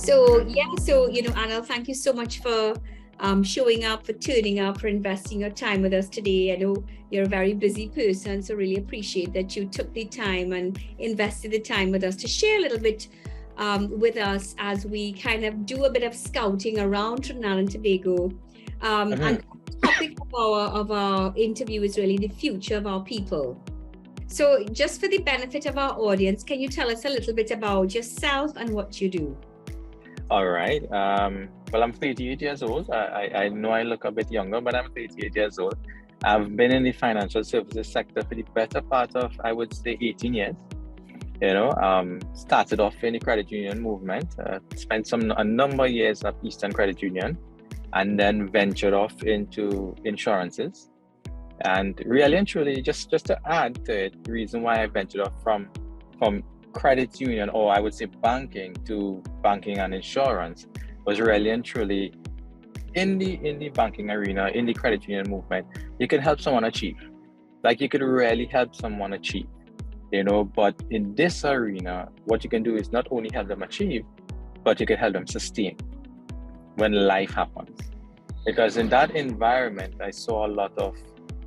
Anil, thank you so much for showing up, for turning up, for investing your time with us today. I know you're a very busy person, so really appreciate that you took the time and invested the time with us to share a little bit with us as we kind of do a bit of scouting around Trinidad and Tobago. And the topic of our interview is really the future of our people. So just for the benefit of our audience, can you tell us a little bit about yourself and what you do? All right. Well, I'm 38 years old. I know I look a bit younger, but I'm 38 years old. I've been in the financial services sector for the better part of, I would say, 18 years. Started off in the credit union movement, spent a number of years at Eastern Credit Union, and then ventured off into insurances. And really and truly, just to add to it, the reason why I ventured off from credit union, or I would say banking, to banking and insurance was really and truly in the banking arena, in the credit union movement, you can help someone achieve. Like you could really help someone achieve, but in this arena, what you can do is not only help them achieve, but you can help them sustain when life happens. Because in that environment, I saw a lot of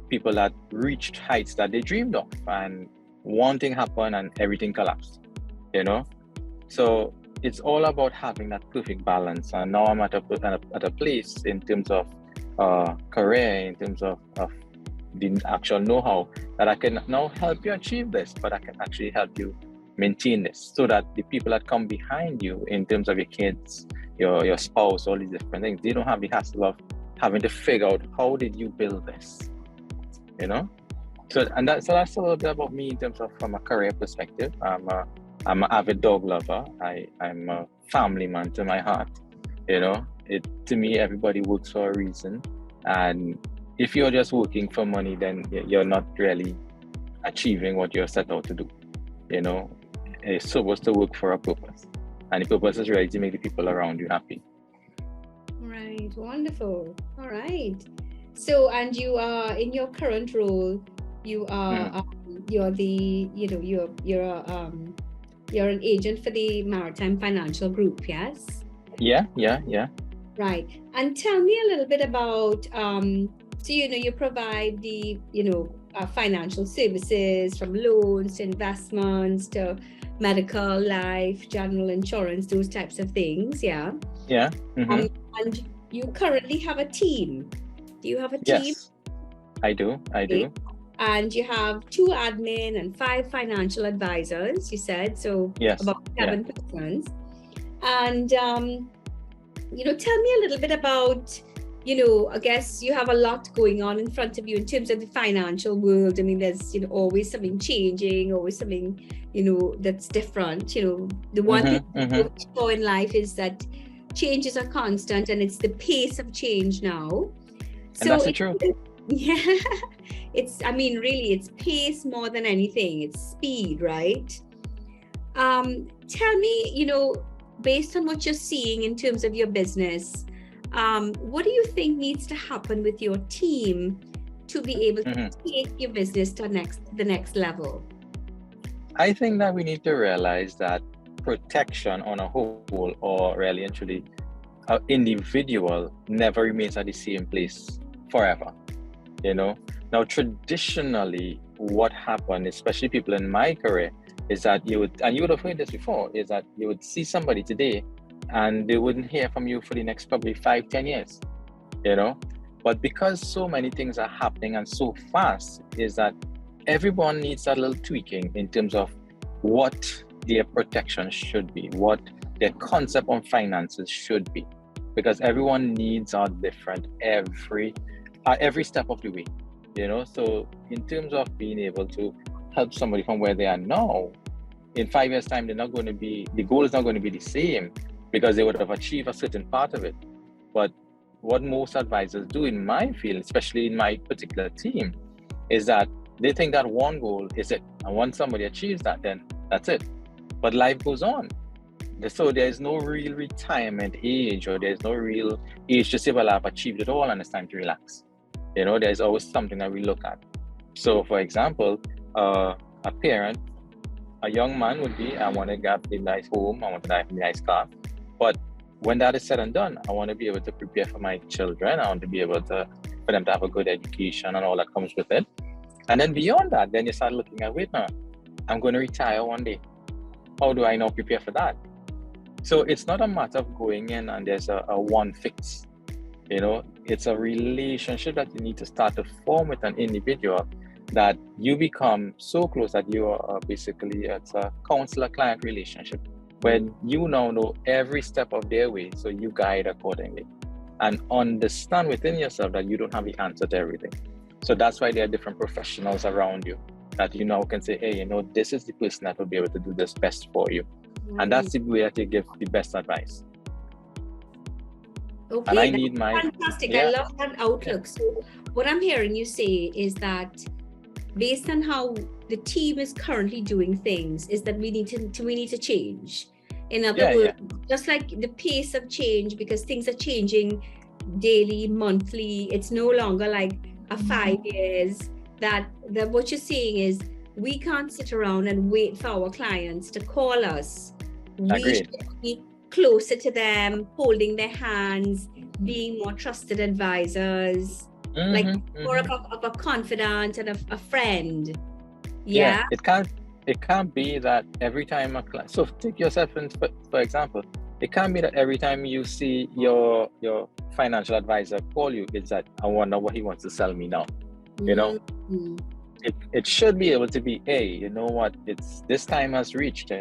people that reached heights that they dreamed of, and one thing happened and everything collapsed, So it's all about having that perfect balance. And now I'm at a place in terms of career, in terms of the actual know-how, that I can now help you achieve this, but I can actually help you maintain this, so that the people that come behind you, in terms of your kids, your spouse, all these different things, they don't have the hassle of having to figure out how did you build this, So that's a little bit about me in terms of from a career perspective. I'm an avid dog lover. I'm a family man to my heart. To me, everybody works for a reason. And if you're just working for money, then you're not really achieving what you're set out to do. It's supposed to work for a purpose. And the purpose is really to make the people around you happy. Right. Wonderful. All right. So, and you are in your current role, you are you're the you're an agent for the Maritime Financial Group, yes? Yeah. Right. And tell me a little bit about so you provide the financial services, from loans to investments to medical, life, general insurance, those types of things, yeah? Yeah. And you currently have a team. Do you have a team? Yes, I do. And you have 2 admin and 5 financial advisors, you said, so yes, about 7 persons. And tell me a little bit about, I guess you have a lot going on in front of you in terms of the financial world. I mean, there's always something changing, always something that's different. The one thing for in life is that changes are constant, and it's the pace of change now. And that's the truth. Yeah, it's pace more than anything. It's speed, right? Tell me, based on what you're seeing in terms of your business, what do you think needs to happen with your team to be able to take your business to the next level? I think that we need to realize that protection on a whole, or really and truly, an individual never remains at the same place forever. Now traditionally, what happened, especially people in my career, is that you would have heard this before, is that you would see somebody today and they wouldn't hear from you for the next probably 5-10 years. But because so many things are happening and so fast, is that everyone needs a little tweaking in terms of what their protection should be, what their concept on finances should be, because everyone needs are different every step of the way. So in terms of being able to help somebody from where they are now, in 5 years' time, the goal is not going to be the same, because they would have achieved a certain part of it. But what most advisors do in my field, especially in my particular team, is that they think that one goal is it. And once somebody achieves that, then that's it. But life goes on. So there's no real retirement age, or there's no real age to say, well, I've achieved it all and it's time to relax. There's always something that we look at. So for example, a young man would be, I want to get a nice home, I want to have a nice car. But when that is said and done, I want to be able to prepare for my children. I want to be able to, for them to have a good education and all that comes with it. And then beyond that, then you start looking at, wait now, I'm going to retire one day. How do I now prepare for that? So it's not a matter of going in and there's a one fix. It's a relationship that you need to start to form with an individual, that you become so close that you are basically, it's a counselor-client relationship where you now know every step of their way, so you guide accordingly and understand within yourself that you don't have the answer to everything. So that's why there are different professionals around you that you now can say, hey, this is the person that will be able to do this best for you. And that's the way that you give the best advice. Okay, and I need my fantastic. I love that outlook. So what I'm hearing you say is that based on how the team is currently doing things, is that we need to change. In other words, just like the pace of change, because things are changing daily, monthly. It's no longer like a 5 years. That what you're saying is we can't sit around and wait for our clients to call us. We should be closer to them, holding their hands, being more trusted advisors, like more of a confidant and a friend. Yeah. It can't be that every time a client, so take yourself in, for example, it can't be that every time you see your financial advisor call you, it's that I wonder what he wants to sell me now. It should be able to be, hey, you know what, it's this time has reached,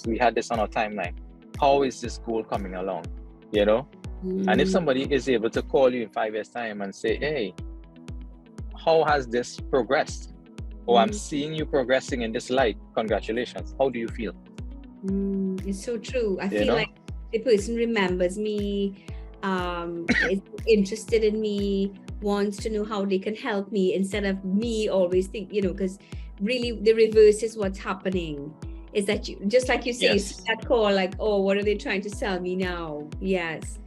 we had this on our timeline. How is this goal coming along? And if somebody is able to call you in 5 years time and say, hey, how has this progressed? Oh, I'm seeing you progressing in this light. Congratulations. How do you feel? It's so true. I feel like the person remembers me, is interested in me, wants to know how they can help me, instead of me always think, because really the reverse is what's happening. Is that you, just like you say, you see that call like, oh, what are they trying to sell me now? Yes.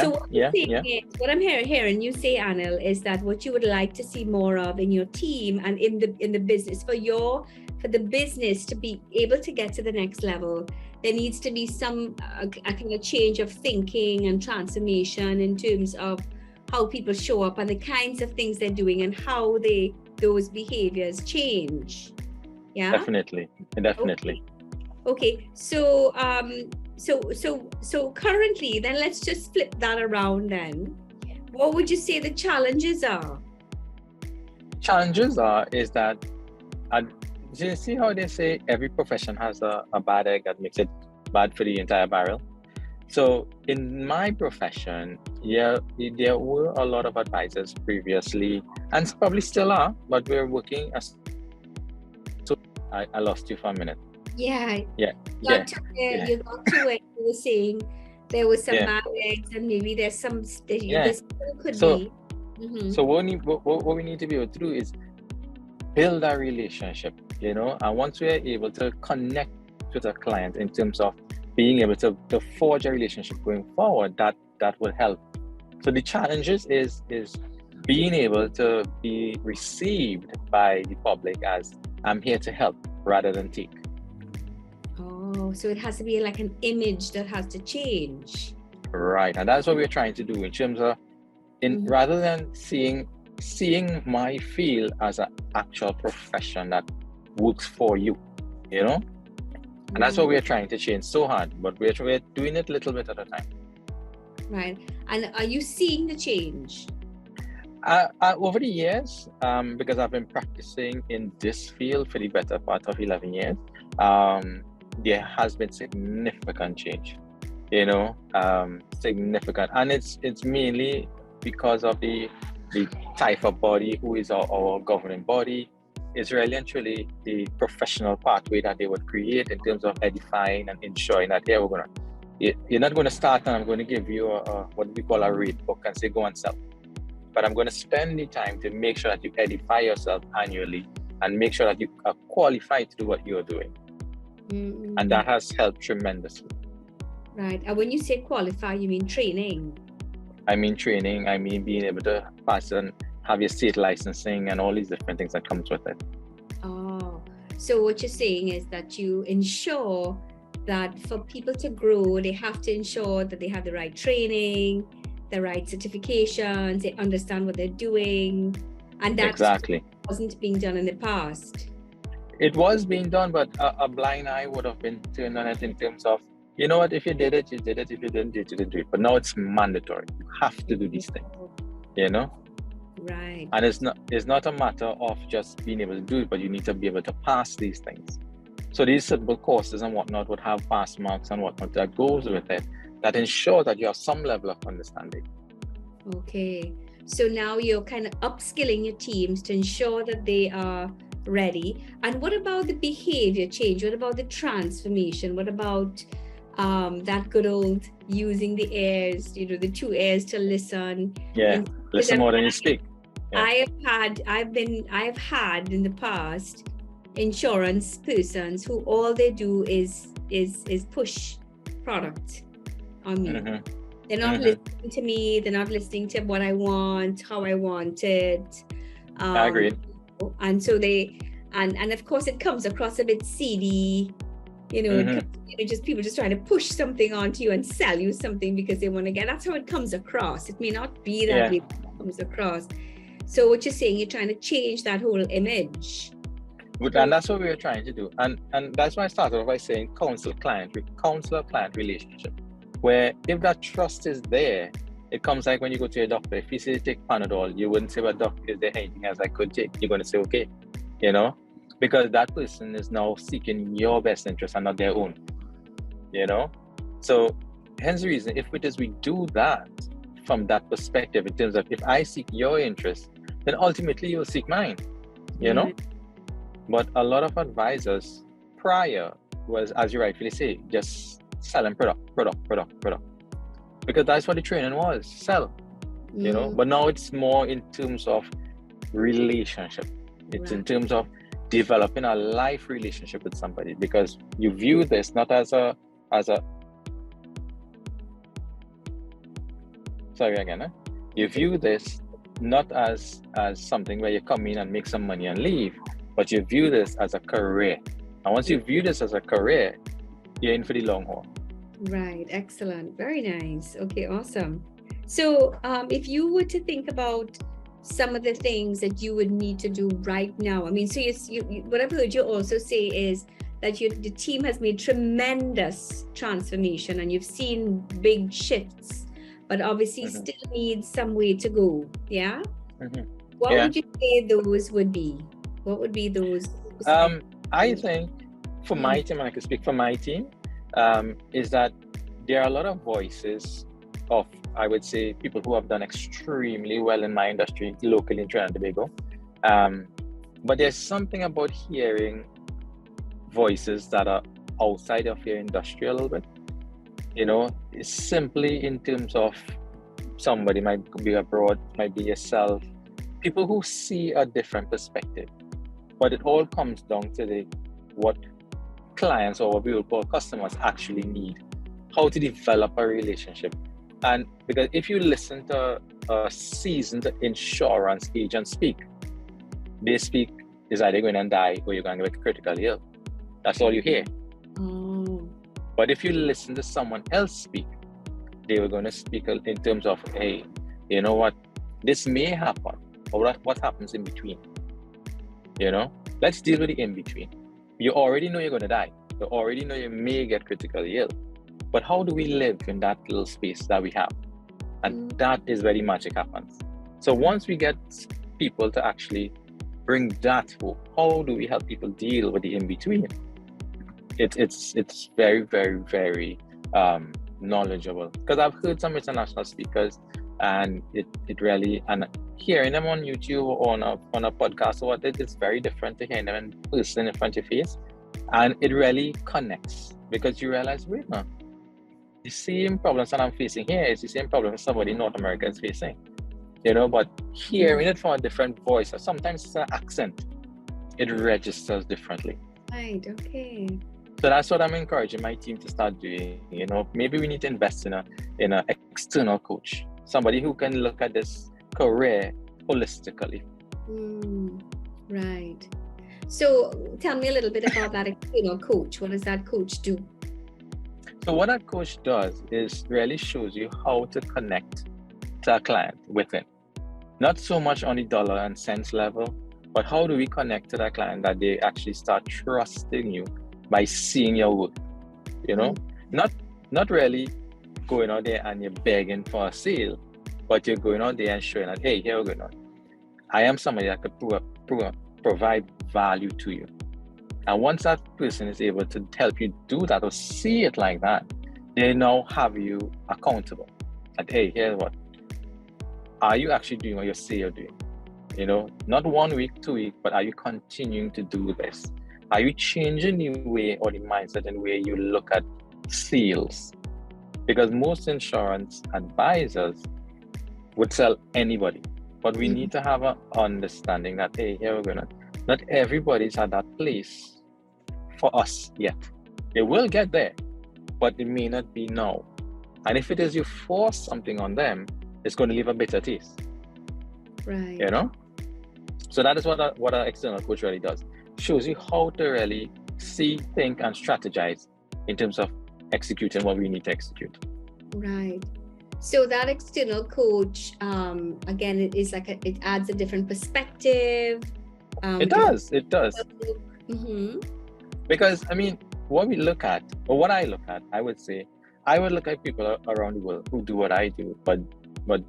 So what I'm hearing you say, Anil, is that what you would like to see more of in your team and in the business, for the business to be able to get to the next level, there needs to be some a kind of change of thinking and transformation in terms of how people show up and the kinds of things they're doing and how those behaviors change. Yeah, definitely. Okay. So currently, then let's just flip that around then. What would you say the challenges are? Is that, do you see how they say every profession has a bad egg that makes it bad for the entire barrel? So in my profession, there were a lot of advisors previously, and probably still are, but we're working as. So I lost you for a minute. You got to where you were saying there was some bad eggs, and maybe there's some there could be. So what we need to be able to do is build a relationship, and once we are able to connect with a client in terms of being able to forge a relationship going forward, that will help. So the challenges is being able to be received by the public as I'm here to help rather than take. Oh, so it has to be like an image that has to change. Right, and that's what we're trying to do in terms of, rather than seeing my field as an actual profession that works for you, and that's what we're trying to change so hard, but we're doing it a little bit at a time. Right, and are you seeing the change? Over the years, because I've been practicing in this field for the better part of 11 years, there has been significant change, significant, and it's mainly because of the type of body who is our governing body. Is really and truly the professional pathway that they would create in terms of edifying and ensuring that you're not going to start and I'm going to give you what we call a rate book and say go and sell, but I'm going to spend the time to make sure that you edify yourself annually and make sure that you are qualified to do what you're doing. And that has helped tremendously. Right. And when you say qualify, you mean training? I mean training. I mean being able to pass and have your state licensing and all these different things that comes with it. Oh, so what you're saying is that you ensure that for people to grow, they have to ensure that they have the right training, the right certifications, they understand what they're doing, and that Exactly. wasn't being done in the past. It was being done, but a blind eye would have been turned on it in terms of, you know what, if you did it, you did it. If you didn't do it, you didn't do it. But now it's mandatory. You have to do these things, you know? Right. And it's not a matter of just being able to do it, but you need to be able to pass these things. So these simple courses and whatnot would have pass marks and whatnot that goes with it, that ensure that you have some level of understanding. Okay. So now you're kind of upskilling your teams to ensure that they are ready. And what about the behavior change? What about the transformation? What about that good old using the ears, the 2 ears to listen? Yeah, listen more than you speak. Yeah. I've had in the past insurance persons who all they do is push product on me. Mm-hmm. They're not listening to me. They're not listening to what I want, how I want it. I agree. And so and of course it comes across a bit seedy, it comes, just people just trying to push something onto you and sell you something because they want to get. That's how it comes across. It may not be that way, but it comes across. So what you're saying, you're trying to change that whole image. And that's what we were trying to do. And that's why I started off by saying counselor-client relationship, where if that trust is there, it comes like when you go to your doctor. If you say take Panadol, you wouldn't say, well, doctor, is there anything else I could take? You're going to say, okay, because that person is now seeking your best interest and not their own, So hence the reason, if we do that from that perspective, in terms of if I seek your interest, then ultimately you'll seek mine, But a lot of advisors prior was, as you rightfully say, just selling product. Because that's what the training was, sell, But now it's more in terms of relationship. It's in terms of developing a life relationship with somebody, because you view this not as a you view this not as something where you come in and make some money and leave, but you view this as a career. And once you view this as a career, you're in for the long haul. Right. Excellent. Very nice. Okay. Awesome. So if you were to think about some of the things that you would need to do right now, I mean, so what I've heard you also say is that the team has made tremendous transformation and you've seen big shifts, but obviously still needs some way to go. Yeah. What would you say those would be? What would be those? I think for my team, and I can speak for my team, is that there are a lot of voices of, I would say, people who have done extremely well in my industry locally in Trinidad and Tobago. But there's something about hearing voices that are outside of your industry a little bit. It's simply in terms of somebody might be abroad, might be yourself, people who see a different perspective. But it all comes down to what clients or what we would call customers actually need, how to develop a relationship. And because if you listen to a seasoned insurance agent speak, they speak is either going to die or you're going to get critically ill. That's all you hear. But if you listen to someone else speak, they were going to speak in terms of, hey, you know what, this may happen, or what happens in between. Let's deal with the in between. You already know you're going to die. You already know you may get critically ill. But how do we live in that little space that we have? And that is where the magic happens. So once we get people to actually bring that hope, how do we help people deal with the in between? It's very, very, very knowledgeable. Because I've heard some international speakers, and it really, and hearing them on YouTube or on a podcast or what, it's very different to hearing them in person in front of your face. And it really connects, because you realize, wait, no, the same problems that I'm facing here is the same problem somebody in North America is facing. But hearing it from a different voice, or sometimes it's an accent, it registers differently. Right, okay. So that's what I'm encouraging my team to start doing. Maybe we need to invest in an external coach, somebody who can look at this career holistically. Right. So tell me a little bit about that external coach. What does that coach do? So what a coach does is really shows you how to connect to a client within. Not so much on the dollar and cents level, but how do we connect to that client that they actually start trusting you by seeing your work? You know, not really going out there and you're begging for a sale, but you're going out there and showing that, hey, here we're going on. I am somebody that could provide value to you. And once that person is able to help you do that or see it like that, they now have you accountable. And hey, here's what. Are you actually doing what you say you're doing? You know, not 1 week, 2 weeks, but are you continuing to do this? Are you changing the way or the mindset and way you look at sales? Because most insurance advisors would sell anybody, but we need to have an understanding that, hey, here we're going to, not everybody's at that place for us yet. They will get there, but it may not be now. And if it is you force something on them, it's going to leave a bitter taste. Right. You know? So that is what an external coach really does. Shows you how to really see, think, and strategize in terms of executing what we need to execute. Right. So that external coach, again, it is like it adds a different perspective. It does. Mm-hmm. Because I mean, what we look at, or what I look at, I would say, I would look at people around the world who do what I do, but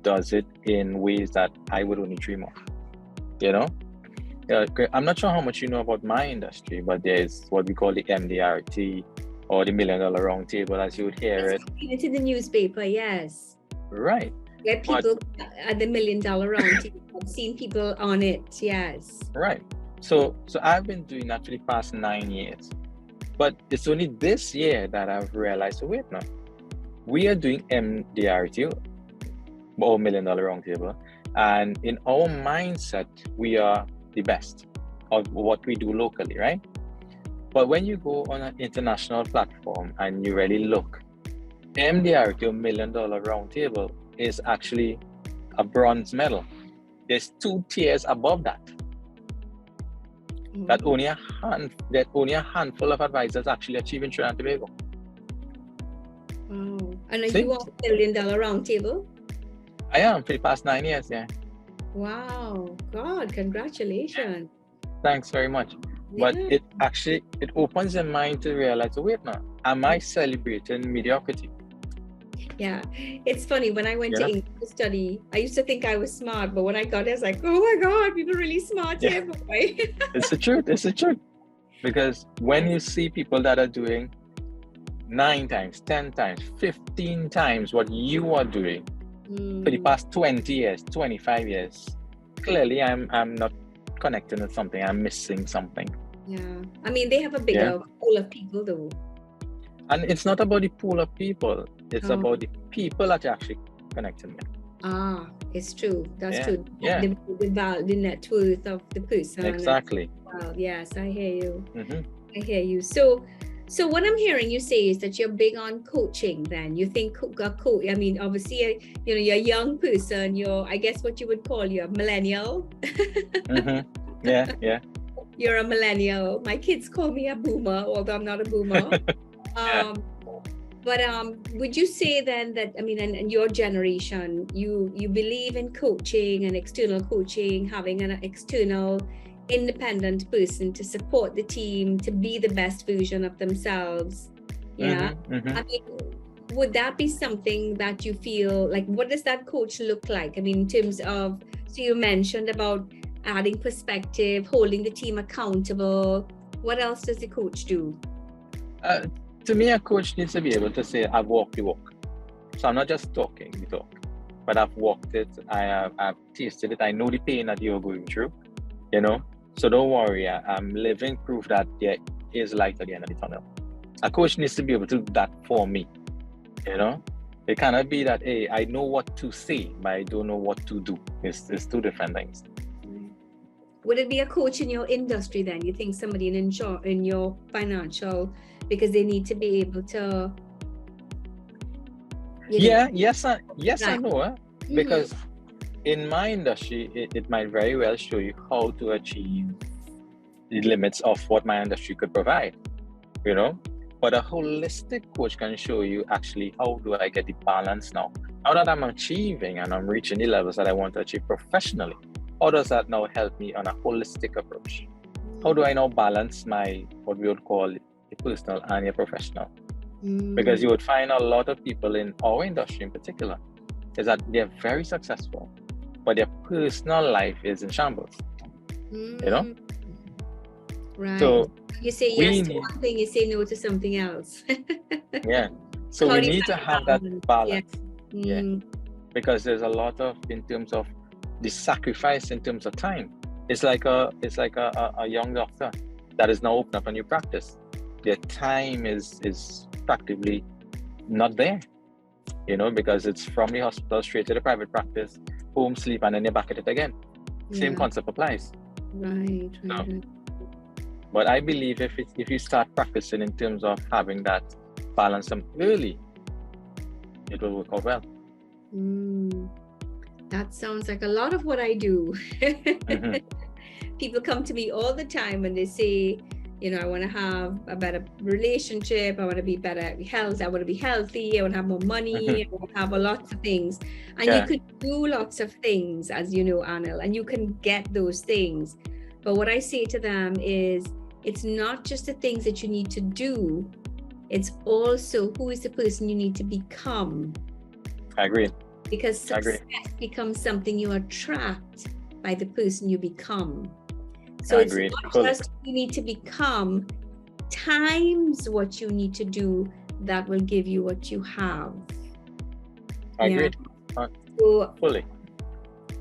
does it in ways that I would only dream of. You know, I'm not sure how much you know about my industry, but there's what we call the MDRT or the $1 Million Roundtable, as you would hear it. It's in the newspaper, yes. Right. Yeah, people at the $1 Million Roundtable. I've seen people on it, yes. Right. So I've been doing that for the past 9 years, but it's only this year that I've realized, wait, now we are doing MDRT or $1 Million Roundtable, and in our mindset, we are the best of what we do locally, right? But when you go on an international platform and you really look, MDRT or $1 Million Roundtable is actually a bronze medal. There's 2 tiers above that. That only a handful of advisors actually achieve in Trinidad and Tobago. Wow. And are you on $1 Million Roundtable? I am for the past 9 years, yeah. Wow. God, congratulations. Thanks very much. Yeah. But it opens your mind to realize, wait now, am I celebrating mediocrity? Yeah, it's funny. When I went to England to study, I used to think I was smart, but when I got there, it's like, oh my God, people are really smart here, boy. It's the truth. It's the truth. Because when you see people that are doing 9 times, 10 times, 15 times what you are doing for the past 20 years, 25 years, clearly I'm not connecting with something. I'm missing something. Yeah. I mean, they have a bigger pool of people though. And it's not about the pool of people. It's about the people that you're actually connecting with. Ah, it's true. That's true. Yeah. The net worth of the person. Exactly. Yes, I hear you. Mm-hmm. I hear you. So what I'm hearing you say is that you're big on coaching then. You think I mean, obviously, you're a young person. I guess what you would call you're a millennial. Mm-hmm. Yeah. You're a millennial. My kids call me a boomer, although I'm not a boomer. But would you say then that, I mean, and your generation, you believe in coaching and external coaching, having an external independent person to support the team, to be the best version of themselves? Yeah. I mean, would that be something that you feel like, what does that coach look like? I mean, in terms of, so you mentioned about adding perspective, holding the team accountable. What else does the coach do? To me, a coach needs to be able to say, I've walked the walk. So I'm not just talking the talk, but I've walked it. I've tasted it. I know the pain that you're going through, So don't worry. I'm living proof that there is light at the end of the tunnel. A coach needs to be able to do that for me, It cannot be that, hey, I know what to say, but I don't know what to do. It's 2 different things. Would it be a coach in your industry then? You think somebody in your financial, because they need to be able to... Yes and no. Because in my industry, it might very well show you how to achieve the limits of what my industry could provide, But a holistic coach can show you actually, how do I get the balance now? Now that I'm achieving and I'm reaching the levels that I want to achieve professionally, how does that now help me on a holistic approach? How do I now balance my, what we would call the personal and your professional? Because you would find a lot of people in our industry in particular is that they're very successful, but their personal life is in shambles, you know? Right. So you say yes to one thing, you say no to something else. Yeah. So we need to have that balance. Yeah. Because there's a lot of, in terms of the sacrifice in terms of time. It's like a young doctor that is now open up a new practice. Their time is practically not there, because it's from the hospital straight to the private practice, home, sleep, and then they're back at it again. Same concept applies. Right. But I believe if you start practicing in terms of having that balance early, it will work out well. That sounds like a lot of what I do. People come to me all the time and they say, I want to have a better relationship. I want to be better health. I want to be healthy. I want to have more money. I want to have a lot of things. And you could do lots of things, as you know, Anil, and you can get those things. But what I say to them is, it's not just the things that you need to do. It's also who is the person you need to become. I agree. Because success becomes something you attract by the person you become. So it's not just you need to become times what you need to do that will give you what you have. I agree. Fully.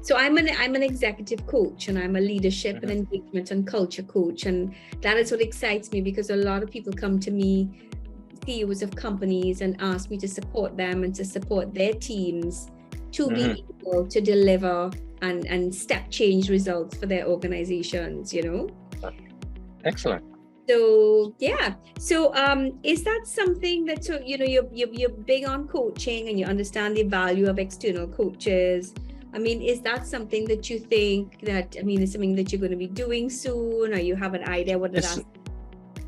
So I'm an executive coach, and I'm a leadership and engagement and culture coach, and that is what excites me, because a lot of people come to me, CEOs of companies, and ask me to support them and to support their teams to be able to deliver and step change results for their organizations, Excellent. So is that something that you're big on coaching and you understand the value of external coaches? I mean, is that something that you think that, is something that you're going to be doing soon, or you have an idea what that?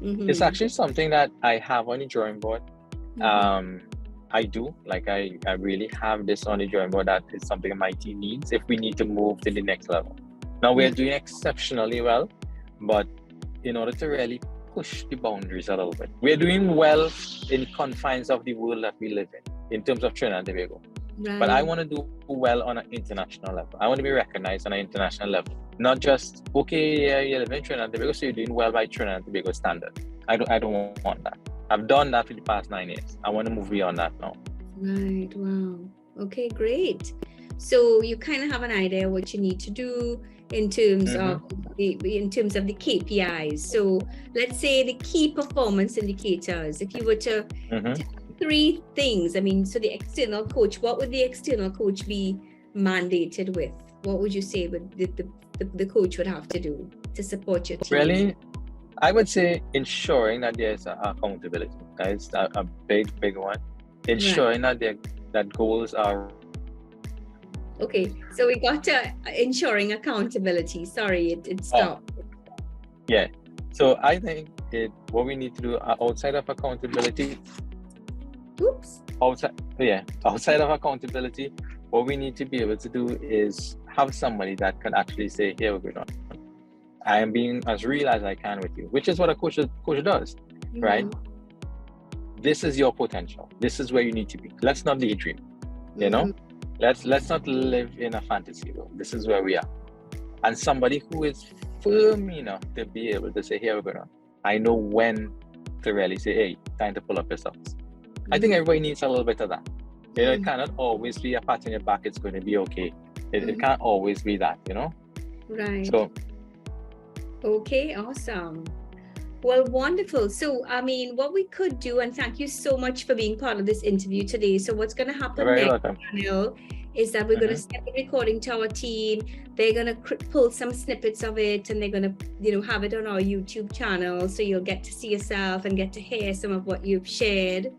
It's actually something that I have on the drawing board. I do, I really have this on the drawing board. That is something my team needs if we need to move to the next level. Now we're doing exceptionally well, but in order to really push the boundaries a little bit, we're doing well in confines of the world that we live in terms of Trinidad and Tobago. Right. But I want to do well on an international level. I want to be recognized on an international level, not just you live in Trinidad and Tobago, so you're doing well by Trinidad and Tobago standard. I don't want that. I've done that for the past 9 years. I want to move beyond that now. Right. Wow. Okay, great. So you kind of have an idea what you need to do in terms of the KPIs. So let's say the key performance indicators. If you were to three things, so the external coach, what would the external coach be mandated with? What would you say the coach would have to do to support your team? Really, I would say ensuring that there's accountability. That is a big one. Ensuring that goals are. Okay, so we got to ensuring accountability. Sorry, it stopped. Yeah, so I think what we need to do outside of accountability. Outside of accountability, what we need to be able to do is have somebody that can actually say, here we're going. I am being as real as I can with you, which is what a coach does, right? This is your potential. This is where you need to be. Let's not daydream, Let's not live in a fantasy world. This is where we are. And somebody who is firm enough to be able to say, here we're going. I know when to really say, hey, time to pull up your socks. I think everybody needs a little bit of that. It cannot always be a pat on your back, it's going to be okay. It can't always be that, Right. So. Okay, awesome. Well, wonderful. So, what we could do, and thank you so much for being part of this interview today. So what's going to happen next, Anil, is that we're going to send the recording to our team. They're going to pull some snippets of it, and they're going to, have it on our YouTube channel. So you'll get to see yourself and get to hear some of what you've shared.